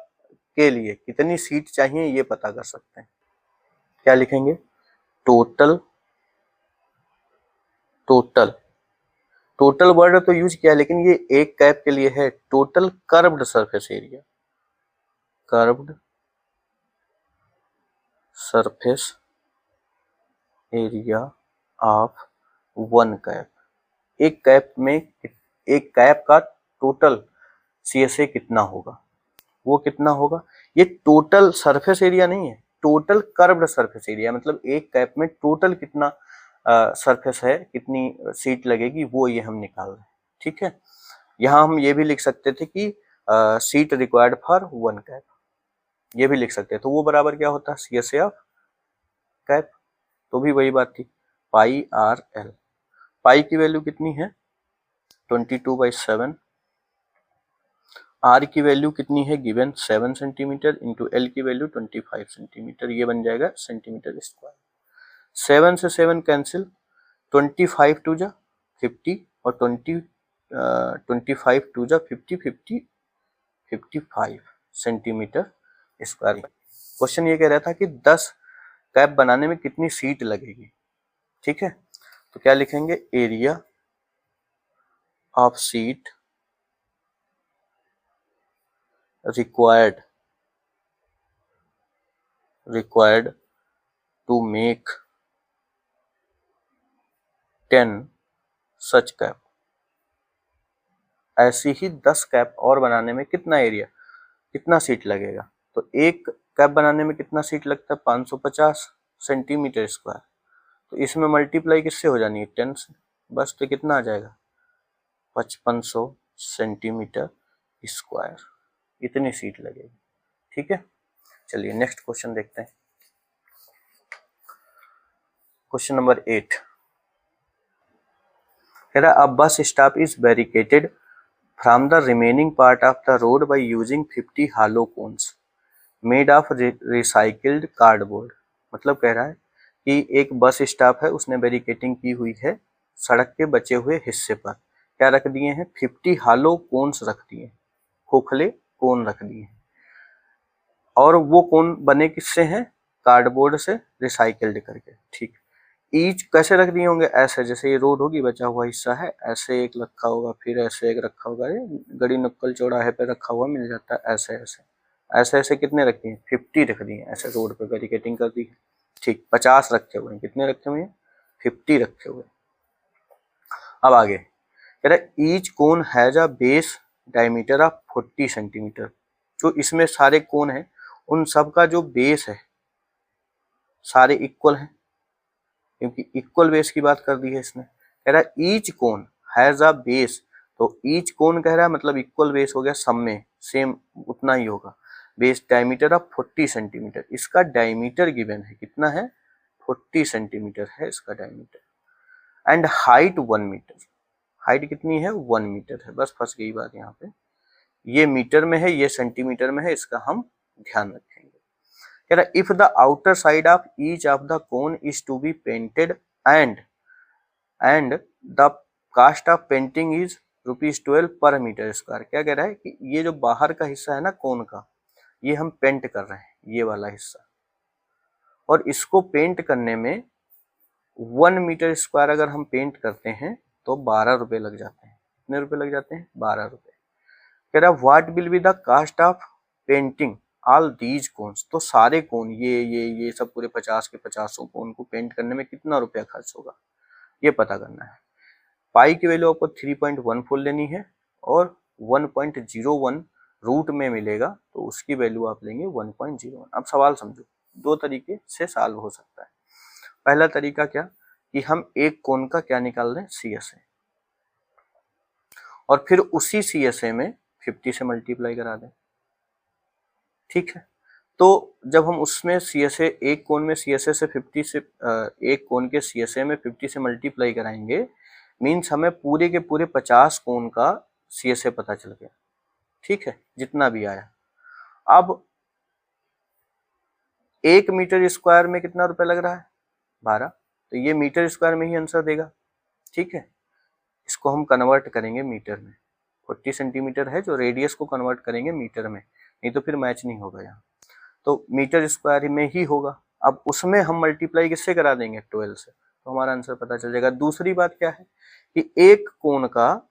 के लिए कितनी सीट चाहिए ये पता कर सकते हैं। क्या लिखेंगे, टोटल वर्ड तो यूज किया, लेकिन ये एक कैप के लिए है। Total curved surface area, curved surface area of 1 cap. एक कैप में एक कैप का टोटल CSA कितना होगा, वो कितना होगा। ये टोटल सरफेस एरिया नहीं है, टोटल कर्व्ड सरफेस एरिया, मतलब एक कैप में टोटल कितना सरफेस है, कितनी सीट लगेगी, वो ये हम निकाल रहे हैं। ठीक है, यहाँ हम ये भी लिख सकते थे कि सीट रिक्वायर्ड फॉर 1 कैप, ये भी लिख सकते हैं। तो वो बराबर क्या होता है CSA ऑफ कैप, तो भी वही बात थी पाई RL। पाई की वैल्यू कितनी है 22/7, R की वैल्यू कितनी है गिवन 7 सेंटीमीटर इंटू L की वैल्यू 25 सेंटीमीटर, ये बन जाएगा सेंटीमीटर स्क्वायर। 7 से 7 कैंसिल, 25 टू जा 50 और 25 टू जा 50 55 सेंटीमीटर स्क्वायर। क्वेश्चन ये कह रहा था कि 10 कैप बनाने में कितनी सीट लगेगी। ठीक है, तो क्या लिखेंगे, area of seat required to make 10 such cap। ऐसी ही 10 कैप और बनाने में कितना एरिया, कितना सीट लगेगा। तो एक कैप बनाने में कितना सीट लगता है 550 सेंटीमीटर स्क्वायर, तो इसमें मल्टीप्लाई किससे हो जानी है 10 से, बस तो कितना आ जाएगा 5500 सेंटीमीटर स्क्वायर, इतनी सीट लगेगी। ठीक है, चलिए नेक्स्ट क्वेश्चन देखते हैं। क्वेश्चन नंबर 8 कह रहा, a bus stop is barricaded from the remaining part of the road by using 50 hollow cones made of recycled cardboard. मतलब कह रहा है कि एक बस स्टॉप है, उसने बैरिकेटिंग की हुई है सड़क के बचे हुए हिस्से पर, क्या रख दिए हैं 50 hollow cones रख दिए, खोखले कोन रख दिए, और वो कोन बने किससे हैं, कार्डबोर्ड से रिसाइकिल्ड करके। ठीक, ईच कैसे रख दिए होंगे, ऐसे जैसे ये रोड होगी बचा हुआ हिस्सा है, ऐसे एक रखा होगा, फिर ऐसे एक रखा होगा, गड़ी नुक्कल चौराहे पे रखा हुआ मिल जाता है, ऐसे ऐसे ऐसे ऐसे कितने रख दिए 50 रख दिए, ऐसे रोड पे बैरिकेटिंग कर दी। ठीक, 50 रखे हुए हैं, कितने रखे हुए हैं 50 रखे हुए। अब आगे कह रहा each cone has a base diameter of 40 centimetre. जो इसमें सारे कोन हैं उन सब का जो बेस है सारे इक्वल हैं, क्योंकि इक्वल बेस की बात कर दी है इसने। कह रहा है each cone has a base, तो ईच कोन कह रहा है मतलब इक्वल बेस हो गया, सब में सेम उतना ही होगा। बेस डायमीटर ऑफ 40 सेंटीमीटर, इसका डायमीटर गिवन है कितना है 40 सेंटीमीटर है इसका diameter, and height 1 meter, height कितनी है 1 मीटर है, बस फंस गई बात यहाँ पे। ये मीटर में है, ये सेंटीमीटर में है, इसका हम ध्यान रखेंगे। कह रहा if the outer side of each of the cone is to be painted and the cost of painting is ₹12 per meter square. क्या कह रहा है कि ये जो बाहर का हिस्सा है ना कोन का, ये हम पेंट कर रहे हैं, ये वाला हिस्सा, और इसको पेंट करने में 1 मीटर स्क्वायर अगर हम पेंट करते हैं तो 12 रुपए लग जाते हैं। कितने रुपए लग जाते हैं? 12 रुपए। कह रहा what will be the cost of painting all these cones. तो सारे कोन, ये सब पूरे 50 के 50 कोन को पेंट करने में कितना रुपया खर्च होगा, ये पता करना है। पाई की वैल्यू आपको 3.14 लेनी है और 1.01 रूट में मिलेगा तो उसकी वैल्यू आप लेंगे 1.01। अब सवाल समझो, दो तरीके से सॉल्व हो सकता है। पहला तरीका क्या कि हम एक कोण का क्या निकाल दें, CSA, और फिर उसी CSA में 50 से मल्टीप्लाई करा दें। ठीक है, तो जब हम उसमें CSA एक कोण में CSA से 50 से एक कोण के CSA में 50 से मल्टीप्लाई कराएंगे, मीन्स हमें पूरे के पूरे 50 कोण का CSA पता चल गया। ठीक है, जितना भी आया। अब 1 मीटर स्क्वायर में कितना रुपए लग रहा है, 12, तो ये मीटर स्क्वायर में ही आंसर देगा। ठीक है, इसको हम कन्वर्ट करेंगे मीटर में। 40 सेंटीमीटर है जो रेडियस को कन्वर्ट करेंगे मीटर में, नहीं तो फिर मैच नहीं होगा यहाँ, तो मीटर स्क्वायर में ही होगा। अब उसमें हम मल्टीप्लाई किससे करा देंगे, 12 से, तो हमारा आंसर पता चल जाएगा। दूसरी बात क्या है कि एक कोण का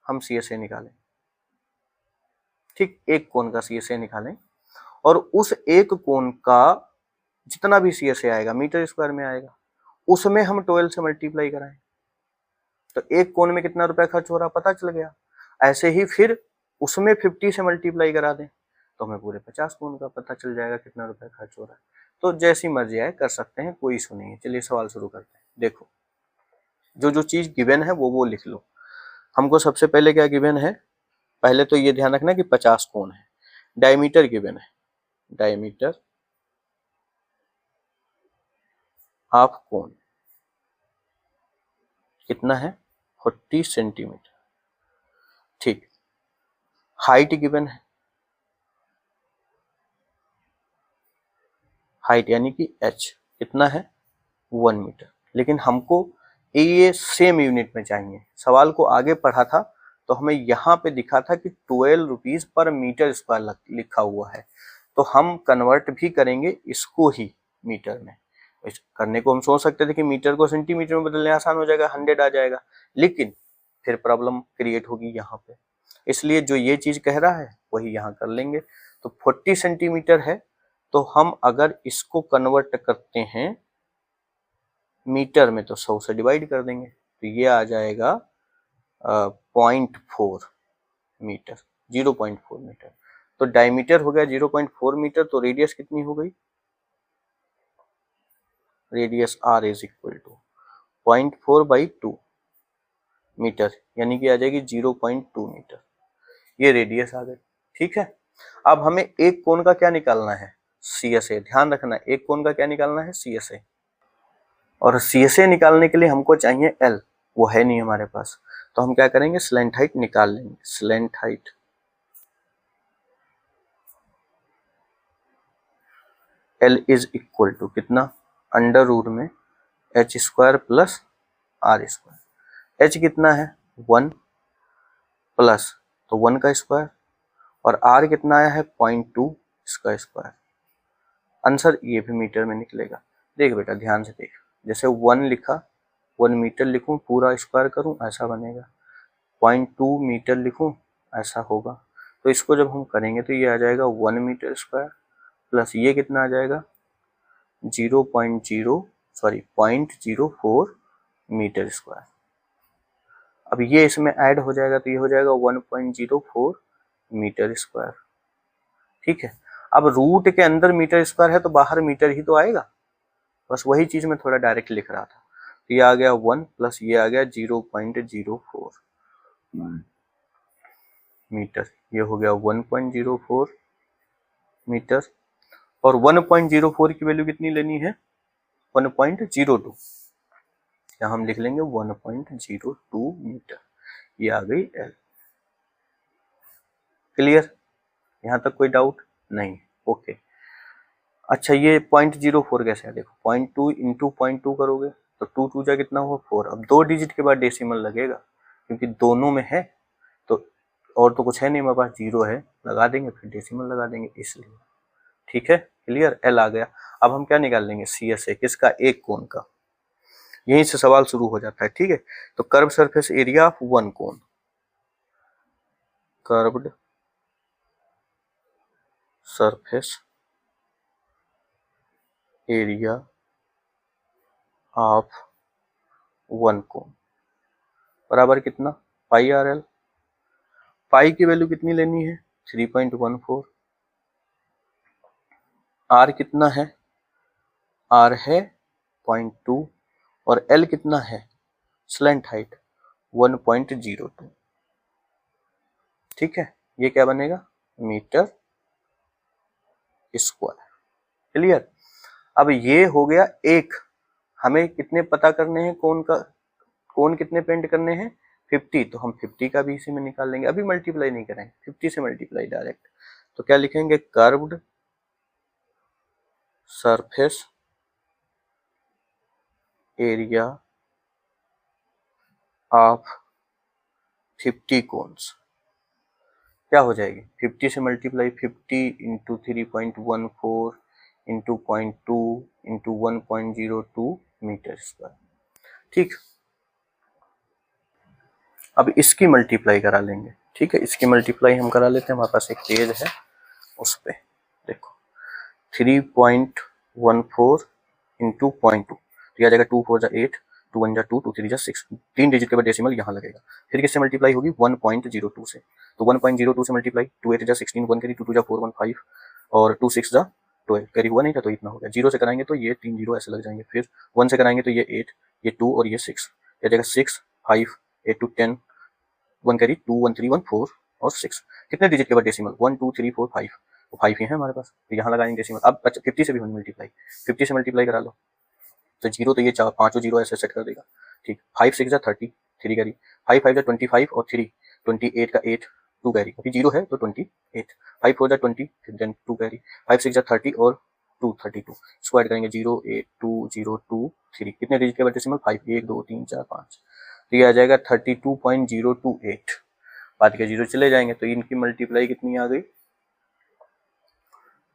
हम CSA निकालें। ठीक, एक कोण का CSA निकालें और उस एक कोण का जितना भी CSA आएगा मीटर स्क्वायर में आएगा, उसमें हम 12 से मल्टीप्लाई कराएं, तो एक कोण में कितना रुपया खर्च हो रहा पता चल गया। ऐसे ही फिर उसमें 50 से मल्टीप्लाई करा दें तो हमें पूरे 50 कोण का पता चल जाएगा कितना रुपया खर्च हो रहा है। तो जैसी मर्जी आए कर सकते हैं, कोई इशू नहीं है। चलिए सवाल शुरू करते हैं। देखो, जो जो चीज गिवन है वो लिख लो। हमको सबसे पहले क्या गिवन है, पहले तो ये ध्यान रखना कि 50 कोण है। डायमीटर गिवन है, डायमीटर ऑफ कोण कितना है, 40 सेंटीमीटर। ठीक, हाइट गिवन है, हाइट यानी कि h कितना है, 1 मीटर। लेकिन हमको ये सेम यूनिट में चाहिए। सवाल को आगे पढ़ा था तो हमें यहाँ पे दिखा था कि 12 रुपीज पर मीटर स्क्वायर लिखा हुआ है, तो हम कन्वर्ट भी करेंगे इसको ही मीटर में। करने को हम सोच सकते थे कि मीटर को सेंटीमीटर में बदलने आसान हो जाएगा, 100 आ जाएगा, लेकिन फिर प्रॉब्लम क्रिएट होगी यहाँ पे। इसलिए जो ये चीज कह रहा है वही यहाँ कर लेंगे। तो 40 सेंटीमीटर है, तो हम अगर इसको कन्वर्ट करते हैं मीटर में तो 100 से डिवाइड कर देंगे, तो ये आ जाएगा 0.4 मीटर, 0.4 मीटर। तो डायमीटर हो गया 0.4 मीटर, तो रेडियस कितनी हो गई, radius R is equal to 0.4/2 meter, यानी कि आ जाएगी 0.2 मीटर। ये रेडियस आ गई। ठीक है, अब हमें एक कोण का क्या निकालना है, CSA। ध्यान रखना, एक कोण का क्या निकालना है, CSA। और CSA निकालने के लिए हमको चाहिए L, वो है नहीं हमारे पास, तो हम क्या करेंगे, स्लैंट हाइट निकाल लेंगे। Slant height L is equal to कितना, अंडर रूट में h square plus R square. h कितना है 1 प्लस, तो 1 का स्क्वायर, और R कितना आया है 0.2, इसका स्क्वायर। आंसर ये भी मीटर में निकलेगा। देख बेटा ध्यान से देख, जैसे 1 लिखा, 1 मीटर लिखूं, पूरा स्क्वायर करूं, ऐसा बनेगा। 0.2 मीटर लिखूं, ऐसा होगा। तो इसको जब हम करेंगे तो ये आ जाएगा 1 मीटर स्क्वायर प्लस ये कितना आ जाएगा 0.04 मीटर स्क्वायर। अब ये इसमें ऐड हो जाएगा तो ये हो जाएगा 1.04 मीटर स्क्वायर। ठीक है, अब रूट के अंदर मीटर स्क्वायर है तो बाहर मीटर ही तो आएगा, बस वही चीज मैं थोड़ा डायरेक्ट लिख रहा था। तो ये आ गया 1 प्लस ये आ गया 0.04 मीटर, ये हो गया 1.04 मीटर। और 1.04 की वैल्यू कितनी लेनी है, 1.02, यहाँ हम लिख लेंगे 1.02 मीटर। ये आ गई L। क्लियर, यहाँ तक कोई डाउट नहीं? ओके। अच्छा ये 0.04 कैसे है? देखो 0.2 इंटू 0.2 करोगे तो 2 2 जा कितना हुआ 4। अब 2 डिजिट के बाद डेसिमल लगेगा क्योंकि दोनों में है, तो और तो कुछ है नहीं मेरे पास, 0 है, लगा देंगे फिर डेसिमल लगा देंगे इसलिए। ठीक है, क्लियर, L आ गया। अब हम क्या निकाल लेंगे? CSA, किसका? एक कोण का। यहीं से सवाल शुरू हो जाता है। ठीक है, तो curve surface area of one cone, curved surface area of one कोन बराबर कितना? पाई आर एल। पाई की वैल्यू कितनी लेनी है? 3.14। आर कितना है? आर है 0.2 और एल कितना है? Slant height 1.02। ठीक है, ये क्या बनेगा? Meter square. क्लियर। अब ये हो गया एक। हमें कितने पता करने हैं? कोण का, कोण कितने पेंट करने हैं? 50। तो हम 50 का भी इसी में निकाल लेंगे, अभी मल्टीप्लाई नहीं करेंगे, 50 से मल्टीप्लाई डायरेक्ट। तो क्या लिखेंगे? Curved surface area of 50 cones क्या हो जाएगी? 50 से multiply, 50 into 3.14 into 0.2 into 1.02 meter square. ठीक, अब इसकी मल्टीप्लाई करा लेंगे। ठीक है, इसकी मल्टीप्लाई हम करा लेते हैं, हमारे पास एक पेज है उस पे देखो। 3.14 इंटू 0.2 तो आ जाएगा 2 4 जा 8, 2 1 जा 2, 2 3 जा 6। 3 डिजिट के बाद डेसिमल यहाँ लगेगा। फिर किससे मल्टीप्लाई होगी? 1.02 से। तो 1.02 से मल्टीप्लाई, 2 8 जा 16, 1 कैरी, 2 2 जा 4, 1 5 और 2 6 जा 12। कैरी हुआ नहीं था तो इतना हो गया। 0 से कराएंगे तो ये 3 0 ऐसे लग जाएंगे। फिर 1 से कराएंगे तो ये 8, ये 2 और ये 6। आ जाएगा 6 5 8 2 10, 1 कैरी, 2 1 3 1 4 और 6। कितने डिजिट के बाद डेसिमल? 1 2 3 4 5। तो 5 ही है हमारे पास, तो यहाँ लगाएंगे डेसिमल। अब अच्छा 50 से भी होनी मल्टीप्लाई, 50 से मल्टीप्लाई करा लो तो 0 तो ये पांचों 0 ऐसे सेट कर देगा। ठीक, 5 6 जा 30, 3 कैरी, 5 5 जा 25 और 3 28 का 8, 2 कैरी, अभी 0 है तो 28, 5 4 जा 20 फिर देन 2 कैरी, 5 6 जा 30 और 2 32। इसको ऐड करेंगे 0 8 2 0 2 3। कितने डिजिट के बाद डेसिमल? 5 1 2 3 4 5। तो ये आ जाएगा 32.028। बाद के 0 चले जाएंगे तो इनकी मल्टीप्लाई कितनी आ गई?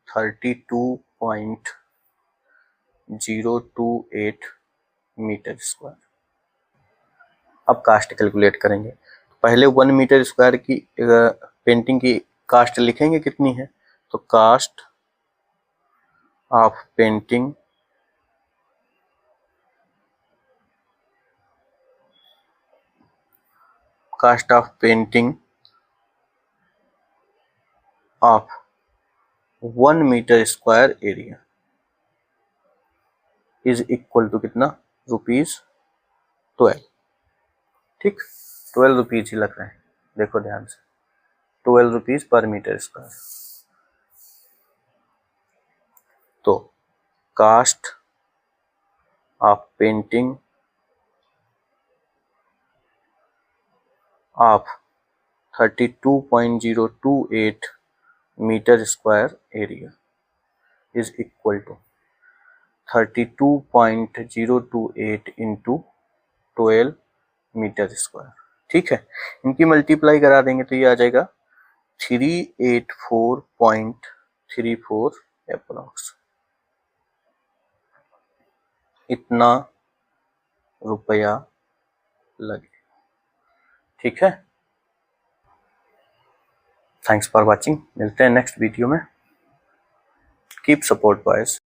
32.028 मीटर स्क्वायर। अब कास्ट कैलकुलेट करेंगे। पहले 1 मीटर स्क्वायर की पेंटिंग की कास्ट लिखेंगे कितनी है? तो cost of painting of 1 meter square area is equal to कितना? ₹12। ठीक, 12 रुपीज ही लग रहे हैं, देखो ध्यान से, 12 रुपीज पर मीटर स्क्वायर। तो cost of painting of 32.028 meter square area is equal to 32.028 into 12 meter square. ठीक है, इनकी मल्टीप्लाई करा देंगे तो ये आ जाएगा 384.34 अप्रॉक्स। इतना रुपया लगे। ठीक है, थैंक्स फॉर वॉचिंग, मिलते हैं नेक्स्ट वीडियो में। Keep support boys.